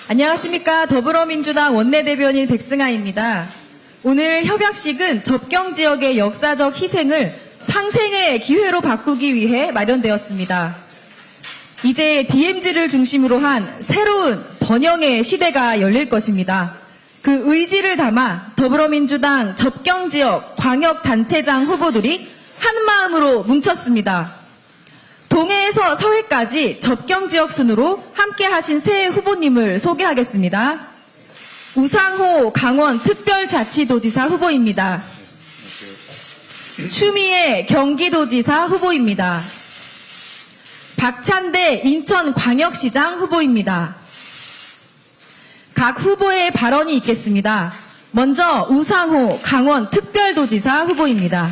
안녕하십니까. 더불어민주당 원내대변인 백승아입니다. 오늘 협약식은 접경지역의 역사적 희생을 상생의 기회로 바꾸기 위해 마련되었습니다. 이제 DMZ를 중심으로 한 새로운 번영의 시대가 열릴 것입니다. 그 의지를 담아 더불어민주당 접경지역 광역단체장 후보들이 한마음으로 뭉쳤습니다. 동해에서 서해까지 접경지역 순으로 함께하신 새 후보님을 소개하겠습니다. 우상호 강원특별자치도지사 후보입니다. 추미애 경기도지사 후보입니다. 박찬대 인천광역시장 후보입니다. 각 후보의 발언이 있겠습니다. 먼저 우상호 강원특별도지사 후보입니다.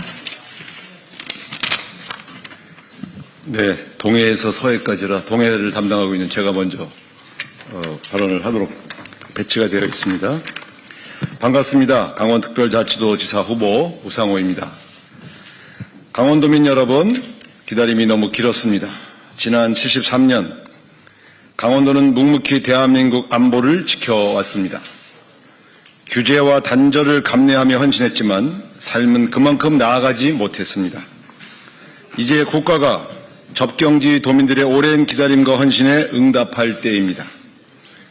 네, 동해에서 서해까지라 동해를 담당하고 있는 제가 먼저 발언을 하도록 배치가 되어 있습니다. 반갑습니다. 강원특별자치도지사 후보 우상호입니다. 강원도민 여러분, 기다림이 너무 길었습니다. 지난 73년 강원도는 묵묵히 대한민국 안보를 지켜왔습니다. 규제와 단절을 감내하며 헌신했지만 삶은 그만큼 나아가지 못했습니다. 이제 국가가 접경지 도민들의 오랜 기다림과 헌신에 응답할 때입니다.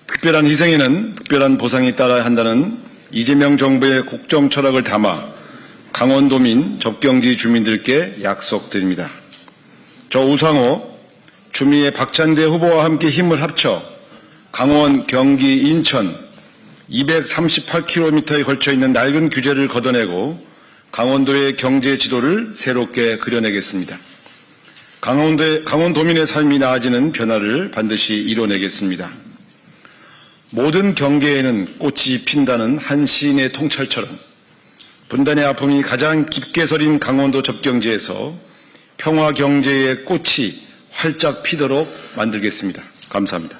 특별한 희생에는 특별한 보상이 따라야 한다는 이재명 정부의 국정 철학을 담아 강원도민 접경지 주민들께 약속드립니다. 저 우상호, 추미애 박찬대 후보와 함께 힘을 합쳐 강원, 경기, 인천 238km에 걸쳐 있는 낡은 규제를 걷어내고 강원도의 경제 지도를 새롭게 그려내겠습니다. 강원도민의 삶이 나아지는 변화를 반드시 이뤄내겠습니다. 모든 경계에는 꽃이 핀다는 한 시인의 통찰처럼 분단의 아픔이 가장 깊게 서린 강원도 접경지에서 평화 경제의 꽃이 활짝 피도록 만들겠습니다. 감사합니다.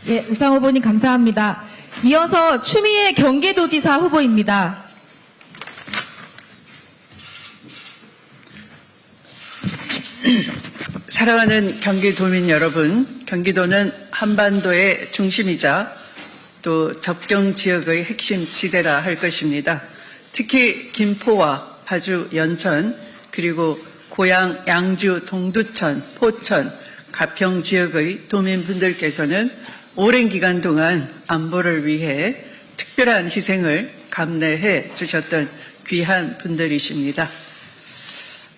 네, 우상호 후보님 감사합니다. 이어서 추미애 경기도지사 후보입니다. 사랑하는 경기도민 여러분, 경기도는 한반도의 중심이자 또 접경 지역의 핵심 지대라 할 것입니다. 특히 김포와 파주, 연천, 그리고 고양, 양주, 동두천, 포천, 가평 지역의 도민분들께서는 오랜 기간 동안 안보를 위해 특별한 희생을 감내해 주셨던 귀한 분들이십니다.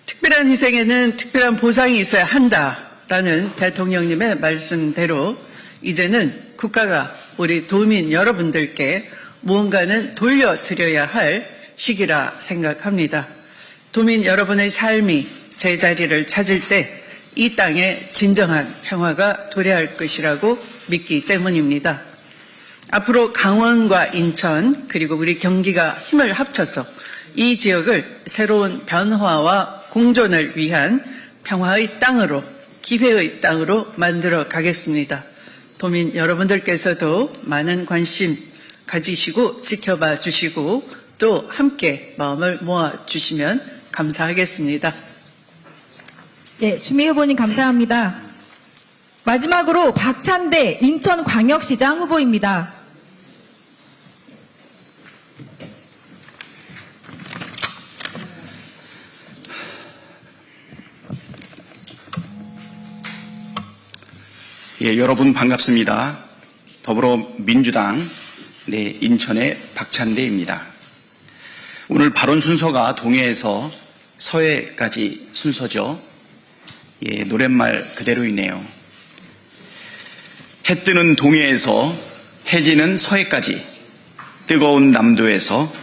특별한 희생에는 특별한 보상이 있어야 한다라는 대통령님의 말씀대로 이제는 국가가 우리 도민 여러분들께 무언가는 돌려드려야 할 시기라 생각합니다. 도민 여러분의 삶이 제자리를 찾을 때 이 땅에 진정한 평화가 도래할 것이라고 믿기 때문입니다. 앞으로 강원과 인천 그리고 우리 경기가 힘을 합쳐서 이 지역을 새로운 변화와 공존을 위한 평화의 땅으로, 기회의 땅으로 만들어 가겠습니다. 도민 여러분들께서도 많은 관심 가지시고 지켜봐 주시고 또 함께 마음을 모아 주시면 감사하겠습니다. 네, 추미애 후보님 감사합니다. 마지막으로 박찬대 인천광역시장 후보입니다. 예, 여러분 반갑습니다. 더불어민주당 인천의 박찬대입니다. 오늘 발언 순서가 동해에서 서해까지 순서죠. 예, 노랫말 그대로이네요. 해 뜨는 동해에서 해지는 서해까지 뜨거운 남도에서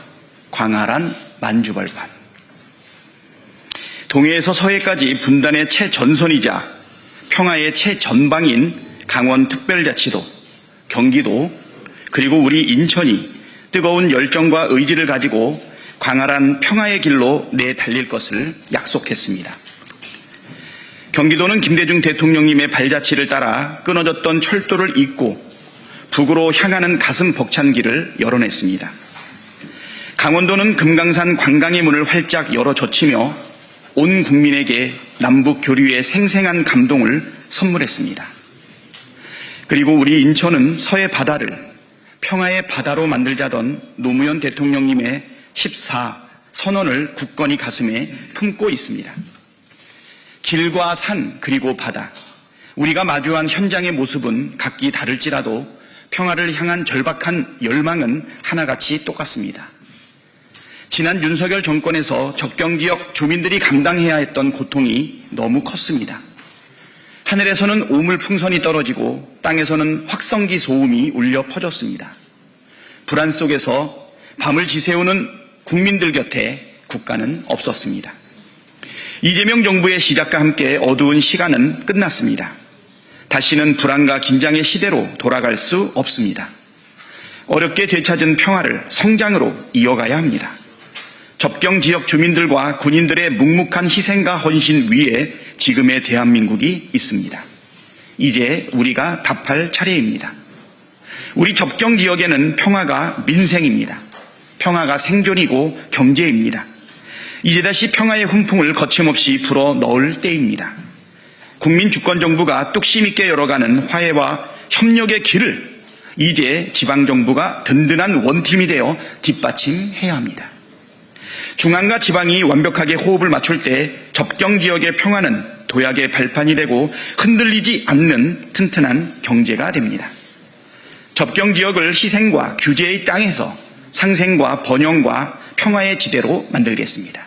광활한 만주벌판. 동해에서 서해까지 분단의 최전선이자 평화의 최전방인 강원특별자치도, 경기도, 그리고 우리 인천이 뜨거운 열정과 의지를 가지고 광활한 평화의 길로 내달릴 것을 약속했습니다. 경기도는 김대중 대통령님의 발자취를 따라 끊어졌던 철도를 잇고 북으로 향하는 가슴 벅찬 길을 열어냈습니다. 강원도는 금강산 관광의 문을 활짝 열어젖히며 온 국민에게 남북 교류의 생생한 감동을 선물했습니다. 그리고 우리 인천은 서해 바다를 평화의 바다로 만들자던 노무현 대통령님의 14 선언을 굳건히 가슴에 품고 있습니다. 길과 산 그리고 바다, 우리가 마주한 현장의 모습은 각기 다를지라도 평화를 향한 절박한 열망은 하나같이 똑같습니다. 지난 윤석열 정권에서 접경지역 주민들이 감당해야 했던 고통이 너무 컸습니다. 하늘에서는 오물풍선이 떨어지고 땅에서는 확성기 소음이 울려 퍼졌습니다. 불안 속에서 밤을 지새우는 국민들 곁에 국가는 없었습니다. 이재명 정부의 시작과 함께 어두운 시간은 끝났습니다. 다시는 불안과 긴장의 시대로 돌아갈 수 없습니다. 어렵게 되찾은 평화를 성장으로 이어가야 합니다. 접경 지역 주민들과 군인들의 묵묵한 희생과 헌신 위에 지금의 대한민국이 있습니다. 이제 우리가 답할 차례입니다. 우리 접경 지역에는 평화가 민생입니다. 평화가 생존이고 경제입니다. 이제 다시 평화의 훈풍을 거침없이 불어 넣을 때입니다. 국민주권정부가 뚝심 있게 열어가는 화해와 협력의 길을 이제 지방정부가 든든한 원팀이 되어 뒷받침해야 합니다. 중앙과 지방이 완벽하게 호흡을 맞출 때 접경지역의 평화는 도약의 발판이 되고 흔들리지 않는 튼튼한 경제가 됩니다. 접경지역을 희생과 규제의 땅에서 상생과 번영과 평화의 지대로 만들겠습니다.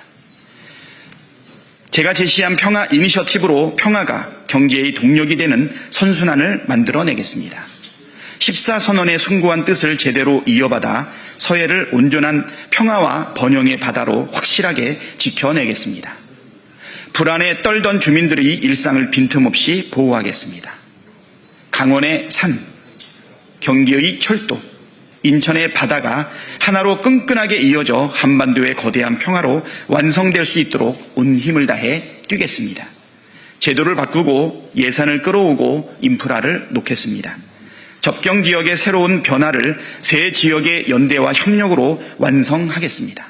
제가 제시한 평화 이니셔티브로 평화가 경제의 동력이 되는 선순환을 만들어내겠습니다. 14선언의 숭고한 뜻을 제대로 이어받아 서해를 온전한 평화와 번영의 바다로 확실하게 지켜내겠습니다. 불안에 떨던 주민들의 일상을 빈틈없이 보호하겠습니다. 강원의 산, 경기의 철도, 인천의 바다가 하나로 끈끈하게 이어져 한반도의 거대한 평화로 완성될 수 있도록 온 힘을 다해 뛰겠습니다. 제도를 바꾸고 예산을 끌어오고 인프라를 놓겠습니다. 접경 지역의 새로운 변화를 세 지역의 연대와 협력으로 완성하겠습니다.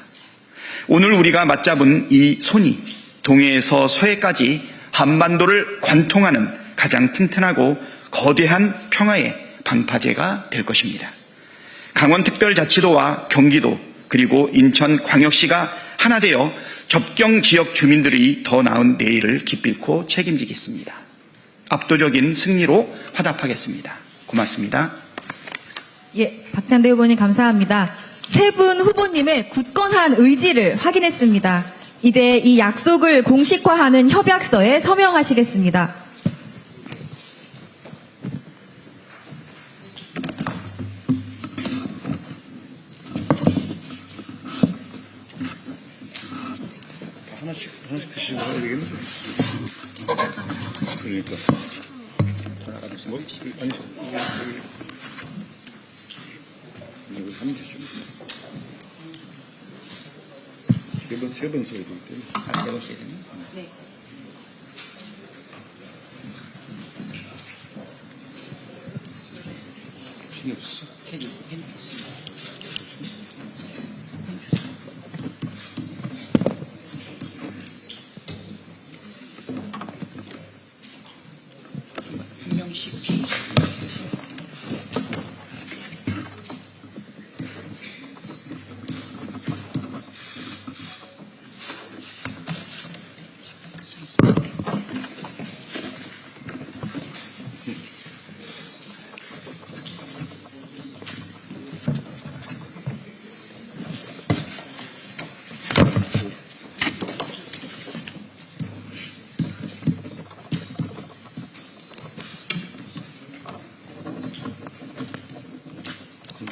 오늘 우리가 맞잡은 이 손이 동해에서 서해까지 한반도를 관통하는 가장 튼튼하고 거대한 평화의 방파제가 될 것입니다. 강원특별자치도와 경기도 그리고 인천광역시가 하나 되어 접경 지역 주민들이 더 나은 내일을 기필코 책임지겠습니다. 압도적인 승리로 화답하겠습니다. 고맙습니다. 예, 박찬대 후보님 감사합니다. 세 분 후보님의 굳건한 의지를 확인했습니다. 이제 이 약속을 공식화하는 협약서에 서명하시겠습니다. 하나씩 드시는 거 되겠는데. 그러니까. 뭐, 아니, 여기 하면 되죠. 세 번 써야 되기 때문에. 세 번 써야 되나? 네. 필요 없어.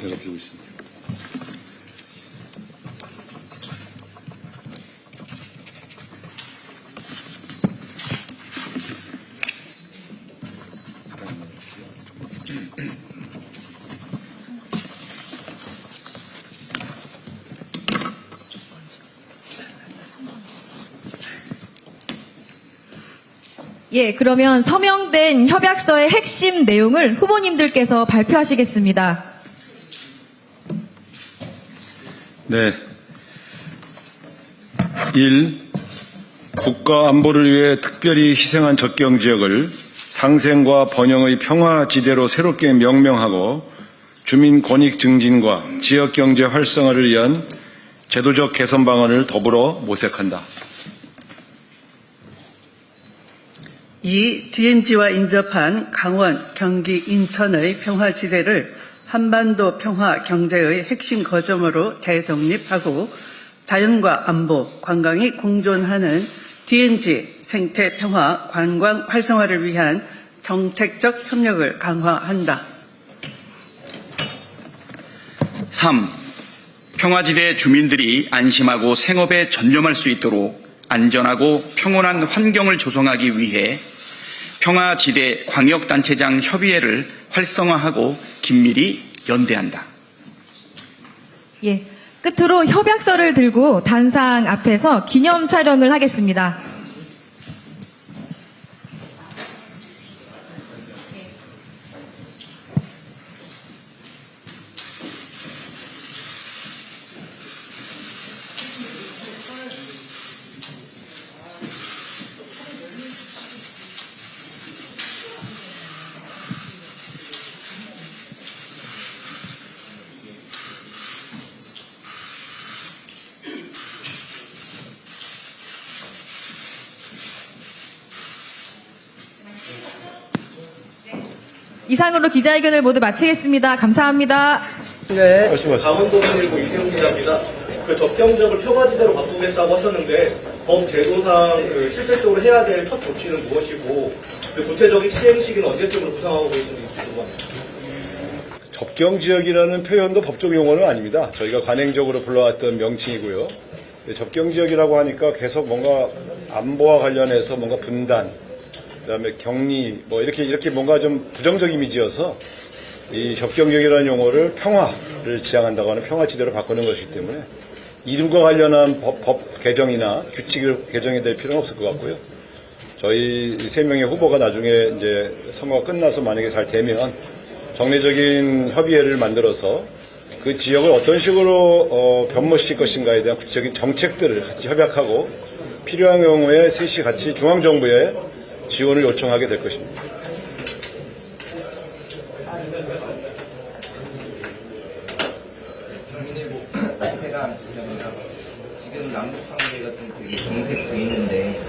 제가 들고 있습니다. 예, 그러면 서명된 협약서의 핵심 내용을 후보님들께서 발표하시겠습니다. 네. 1. 국가 안보를 위해 특별히 희생한 접경 지역을 상생과 번영의 평화지대로 새롭게 명명하고 주민 권익 증진과 지역경제 활성화를 위한 제도적 개선 방안을 더불어 모색한다. 이 DMZ와 인접한 강원, 경기, 인천의 평화지대를 한반도 평화 경제의 핵심 거점으로 재정립하고 자연과 안보, 관광이 공존하는 DMZ 생태 평화 관광 활성화를 위한 정책적 협력을 강화한다. 3. 평화지대 주민들이 안심하고 생업에 전념할 수 있도록 안전하고 평온한 환경을 조성하기 위해 평화지대 광역단체장 협의회를 활성화하고 긴밀히 연대한다. 예. 끝으로 협약서를 들고 단상 앞에서 기념 촬영을 하겠습니다. 이상으로 기자회견을 모두 마치겠습니다. 감사합니다. 네, 말씀하시죠. 강원도민일보 이세훈 기자입니다. 그 접경적을 평화지대로 바꾸겠다고 하셨는데 법 제도상 실질적으로 해야 될 첫 조치는 무엇이고 그 구체적인 시행 시기는 언제쯤으로 구상하고 계신지 궁금합니다. 접경지역이라는 표현도 법적 용어는 아닙니다. 저희가 관행적으로 불러왔던 명칭이고요. 접경지역이라고 하니까 계속 뭔가 안보와 관련해서 뭔가 분단, 그다음에 격리, 뭐 이렇게 뭔가 좀 부정적 이미지여서 이 접경지역이라는 용어를 평화를 지향한다고 하는 평화지대로 바꾸는 것이기 때문에 이름과 관련한 법 개정이나 규칙을 개정해야 될 필요는 없을 것 같고요. 저희 3명의 후보가 나중에 이제 선거가 끝나서 만약에 잘 되면 정례적인 협의회를 만들어서 그 지역을 어떤 식으로 변모시킬 것인가에 대한 구체적인 정책들을 같이 협약하고 필요한 경우에 셋이 같이 중앙정부에 지원을 요청하게 될 것입니다. 제가 지금 남북 관계가 좀 되게 정색 보이는데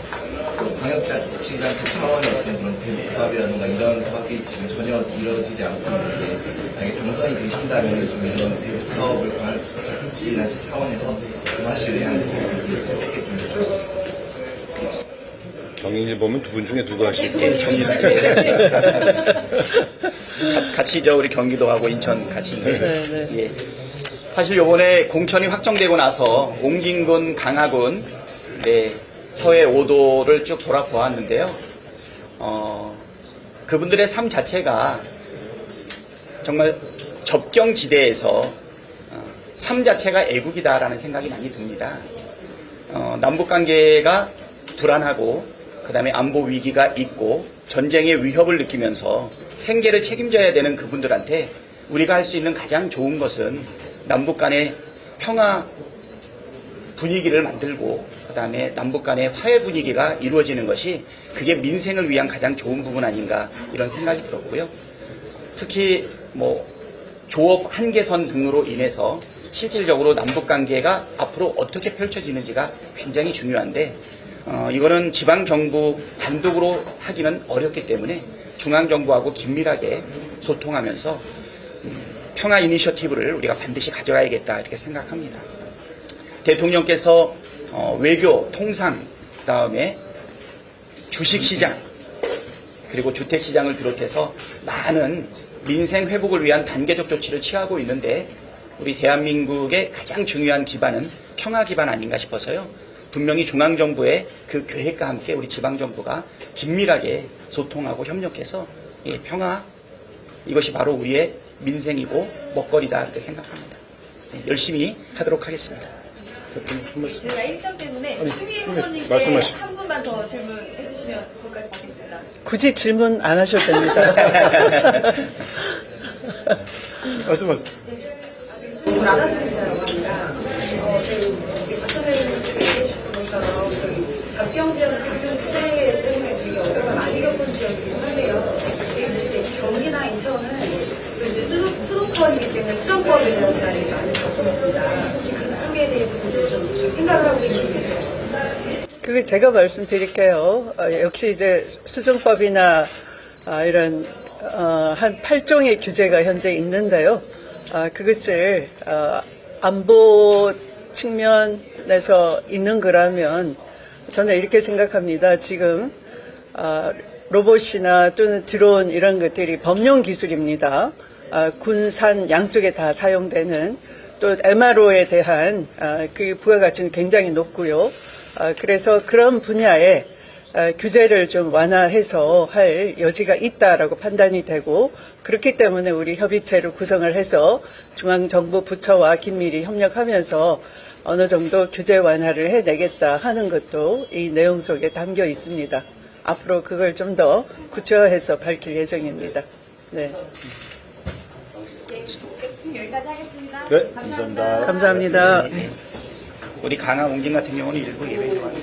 광역자치단체 차원의 어떤 그런 대북 사업이라든가 이런 사업이 지금 전혀 이루어지지 않고 있는데 만약에 당선이 되신다면 좀 이런 대북 사업을 광역자치단체 차원에서 좀 하실 의향이 있으신지 어떻게 좀 여쭤보겠습니다. 경인일 보면 두 분 중에 누가 하실까요? 예, 정리다. 같이 우리 경기도하고 인천 같이 있는데. 예. 사실 요번에 공천이 확정되고 나서 옹진군, 강하군, 서해 5도를 쭉 돌아보았는데요. 그분들의 삶 자체가 정말 접경지대에서 삶 자체가 애국이다라는 생각이 많이 듭니다. 남북관계가 불안하고 그 다음에 안보 위기가 있고 전쟁의 위협을 느끼면서 생계를 책임져야 되는 그분들한테 우리가 할 수 있는 가장 좋은 것은 남북 간의 평화 분위기를 만들고 그 다음에 남북 간의 화해 분위기가 이루어지는 것이 그게 민생을 위한 가장 좋은 부분 아닌가 이런 생각이 들었고요. 특히 조업 한계선 등으로 인해서 실질적으로 남북 관계가 앞으로 어떻게 펼쳐지는지가 굉장히 중요한데 이거는 지방정부 단독으로 하기는 어렵기 때문에 중앙정부하고 긴밀하게 소통하면서 평화 이니셔티브를 우리가 반드시 가져가야겠다 이렇게 생각합니다. 대통령께서 외교, 통상, 그다음에 주식시장 그리고 주택시장을 비롯해서 많은 민생 회복을 위한 단계적 조치를 취하고 있는데 우리 대한민국의 가장 중요한 기반은 평화 기반 아닌가 싶어서요. 분명히 중앙정부의 그 계획과 함께 우리 지방정부가 긴밀하게 소통하고 협력해서 평화 이것이 바로 우리의 민생이고 먹거리다 이렇게 생각합니다. 열심히 하도록 하겠습니다. 저희가 일정 때문에 추미애 후보님께 말씀하시죠. 한 분만 더 질문해 주시면 볼까지 받겠습니다. 굳이 질문 안 하셔도 됩니다. 말씀하세요. 저희 나가서 기자라고 합니다. 지금 박정희 얘기해주신 것처럼 저희 접경 지역은 가끔 투대 때문에 되게 어려움을 많이 겪은 지역이긴 한데요. 있는 수정법에 대한 제안이 많이 나오고 있습니다. 혹시 그쪽에 대해서도 좀 생각을 하고 계신지 어떠십니까? 그게 제가 말씀드릴게요. 역시 이제 수정법이나 이런 한 8종의 규제가 현재 있는데요. 그것을 안보 측면에서 있는 거라면 저는 이렇게 생각합니다. 지금 로봇이나 또는 드론 이런 것들이 범용 기술입니다. 군산 양쪽에 다 사용되는 또 MRO에 대한 그 부가가치는 굉장히 높고요. 그래서 그런 분야에 규제를 좀 완화해서 할 여지가 있다라고 판단이 되고 그렇기 때문에 우리 협의체를 구성을 해서 중앙정부 부처와 긴밀히 협력하면서 어느 정도 규제 완화를 해내겠다 하는 것도 이 내용 속에 담겨 있습니다. 앞으로 그걸 좀 더 구체화해서 밝힐 예정입니다. 네. 여기까지 하겠습니다. 네, 감사합니다. 감사합니다. 우리 강화 옹진 같은 경우는 일부 예외 조항이